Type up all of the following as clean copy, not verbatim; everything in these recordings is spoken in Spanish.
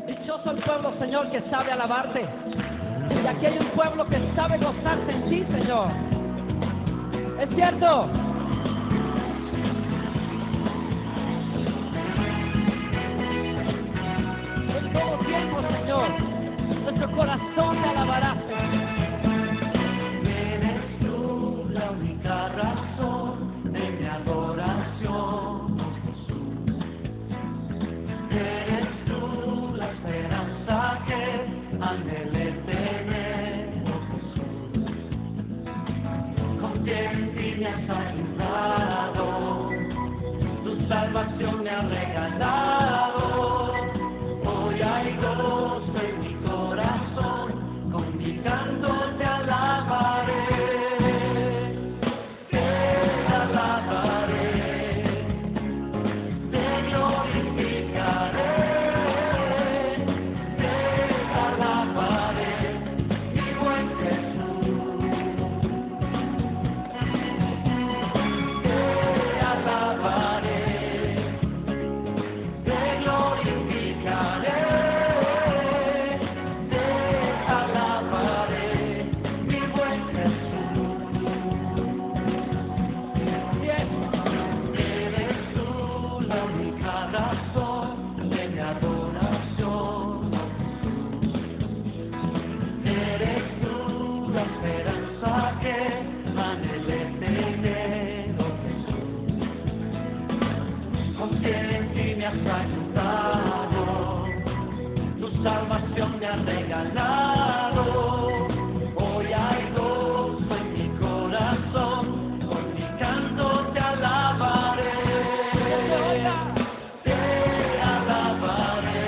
Dichoso el pueblo, Señor, que sabe alabarte. Y aquí hay un pueblo que sabe gozarse en ti, Señor. Es cierto. En todo tiempo, Señor, nuestro corazón te alabará, Señor. Eres tú la única razón de mi adoración, Jesús. Eres tú la esperanza que anhelé tener, Jesús. Con quien en ti me has ayudado, tu salvación me ha regalado. Hoy hay gozo en mi corazón, con mi canto te alabaré, te alabaré, te glorificaré, te alabaré, mi buen Jesús. Te alabaré, te glorificaré, te alabaré, mi buen Jesús. Eres tú la única razón de mi adoración, Jesús. Eres tú la esperanza que anhelé tener, Jesús. Con quien en ti me has ayudado, tu salvación me ha regalado. Hoy hay gozo en mi corazón, con mi canto te alabaré, te alabaré,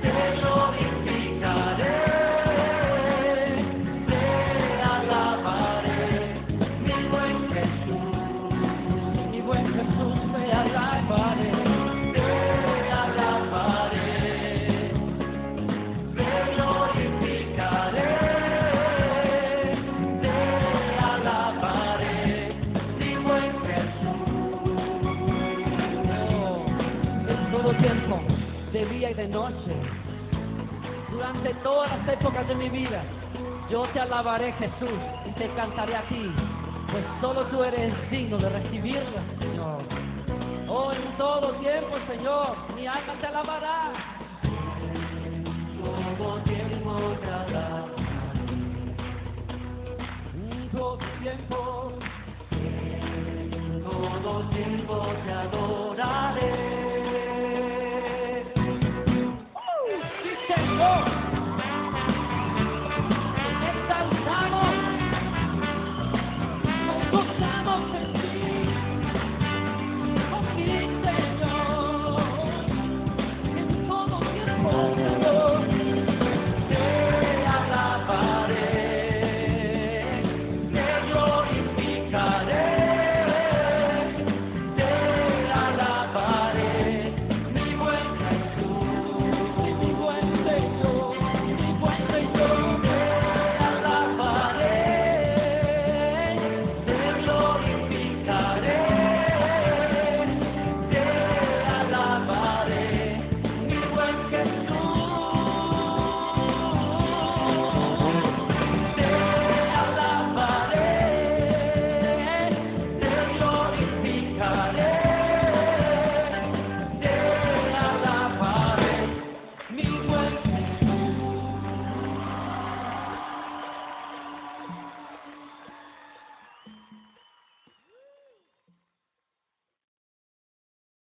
te glorificaré, te alabaré, mi buen Jesús. Mi buen Jesús, te alabaré. Te alabaré, te glorificaré, te alabaré, mi buen Jesús. En todo tiempo, de día y de noche, durante todas las épocas de mi vida, yo te alabaré, Jesús, y te cantaré a ti, pues solo tú eres digno de recibirla, Señor. Oh, en todo tiempo, Señor, mi alma te alabará.